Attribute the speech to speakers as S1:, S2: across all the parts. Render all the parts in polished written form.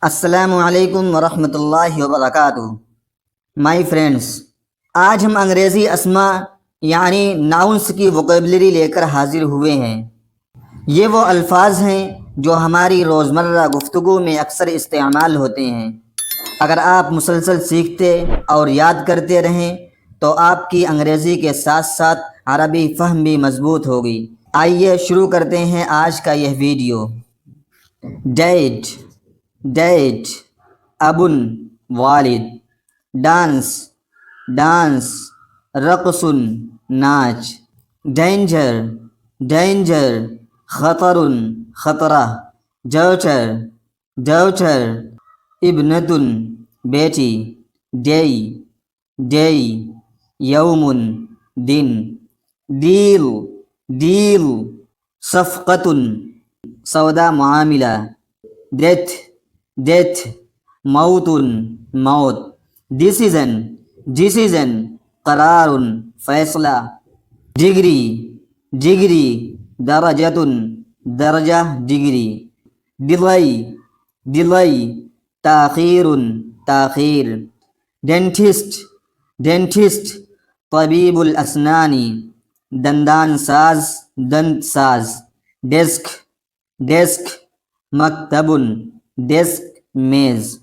S1: السلام علیکم ورحمۃ اللہ وبرکاتہ۔ مائی فرینڈس، آج ہم انگریزی اسما یعنی ناؤنس کی ووکیبلری لے کر حاضر ہوئے ہیں۔ یہ وہ الفاظ ہیں جو ہماری روزمرہ گفتگو میں اکثر استعمال ہوتے ہیں۔ اگر آپ مسلسل سیکھتے اور یاد کرتے رہیں تو آپ کی انگریزی کے ساتھ ساتھ عربی فہم بھی مضبوط ہوگی۔ آئیے شروع کرتے ہیں آج کا یہ ویڈیو۔ ڈیٹ، ڈیٹ ابن والد، ڈانس، ڈانس رقص ناچ، ڈینجر، ڈینجر خطر خطرہ، ڈاٹر، ڈاٹر ابنۃ بیٹی، ڈے، ڈے یوم دن، ڈیل، ڈیل صفقۃ سودا معاملہ، ڈیتھ، ڈیتھ موت موت، ڈیسیژن، ڈیسیژن قرار فیصلہ، ڈگری، ڈگری درجۃ درجہ ڈگری، ڈیلے، ڈیلے تاخیر تاخیر، ڈینٹسٹ، ڈینٹسٹ طبیب الاسنان دندان ساز دنت ساز، ڈیسک، ڈیسک مکتب ڈیسک میز،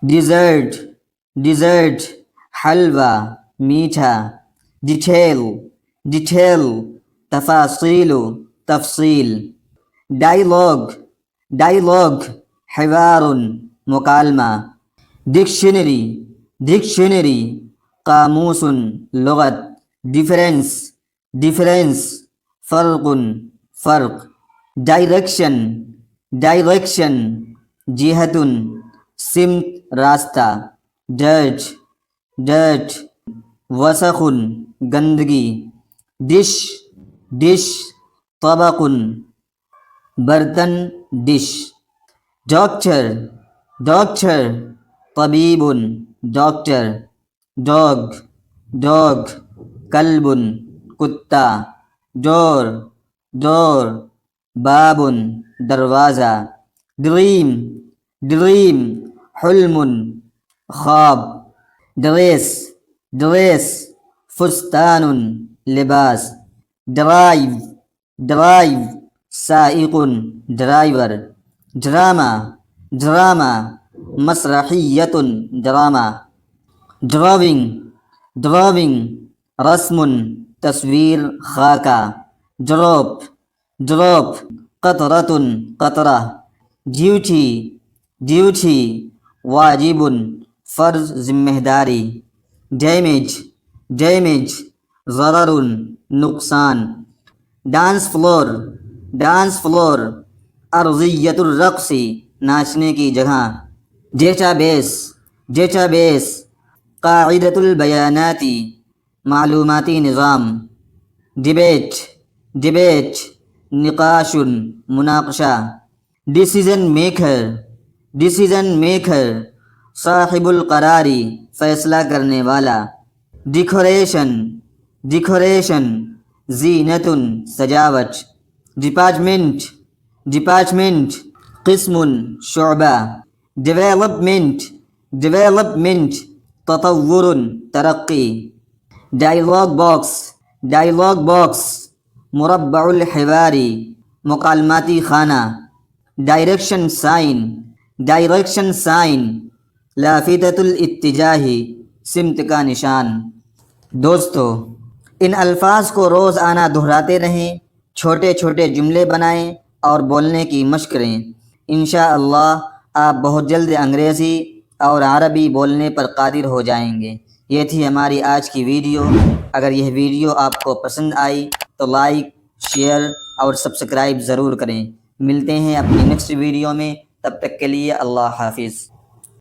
S1: ڈیزرٹ، ڈیزرٹ حلوہ میٹھا، ڈیٹیل، ڈیٹیل تفاصیل تفصیل، ڈائیلاگ، ڈائیلاگ حوار مکالمہ، ڈکشنری، ڈکشنری قاموس لغت، ڈیفرنس، ڈیفرنس فرق فرق، ڈائریکشن، ڈائریکشن جہت سمت راستہ، ڈرٹ، ڈرٹ وسخ گندگی، ڈش، ڈش طبق برتن ڈش، ڈاکٹر، ڈاکٹر طبیب ڈاکٹر، ڈاگ، ڈاگ کلب کتا، ڈور، ڈور باب دروازہ، ڈریم، ڈریم حلم خواب، ڈریس، ڈریس فستان لباس، ڈرائیو، ڈرائیو سائق ڈرائیور، ڈرامہ، ڈرامہ مسرحیت ڈرامہ، ڈراونگ، ڈراونگ رسم تصویر خاکہ، ڈراپ، ڈراپ قطرۃ قطرہ، ڈیوٹی، ڈیوٹی واجب فرض ذمہ داری، ڈیمیج، ڈیمیج ضرر نقصان، ڈانس فلور، ڈانس فلور ارضیۃ الرقص ناچنے کی جگہ، ڈیٹا بیس، ڈیٹا بیس قاعدۃ البیانات معلوماتی نظام، ڈیبیٹ، ڈیبیٹ نقاش مناقشہ، ڈیسیژن میکر، ڈیسیژن میکر صاحب القرار فیصلہ کرنے والا، ڈیکوریشن، ڈیکوریشن زینت سجاوٹ، ڈپارٹمنٹ، ڈپارٹمنٹ قسم شعبہ، ڈیولپمنٹ، ڈیولپمنٹ تطور ترقی، ڈائیلاگ باکس، ڈائیلاگ باکس مربع الحوار مکالماتی خانہ، ڈائریکشن سائن، ڈائریکشن سائن لافتۃ الاتجاہ سمت کا نشان۔ دوستو، ان الفاظ کو روزانہ دہراتے رہیں، چھوٹے چھوٹے جملے بنائیں اور بولنے کی مشق کریں۔ انشاءاللہ آپ بہت جلد انگریزی اور عربی بولنے پر قادر ہو جائیں گے۔ یہ تھی ہماری آج کی ویڈیو۔ اگر یہ ویڈیو آپ کو پسند آئی تو لائک، شیئر اور سبسکرائب ضرور کریں۔ ملتے ہیں اپنی نیکسٹ ویڈیو میں، تب تک کے لیے اللہ حافظ۔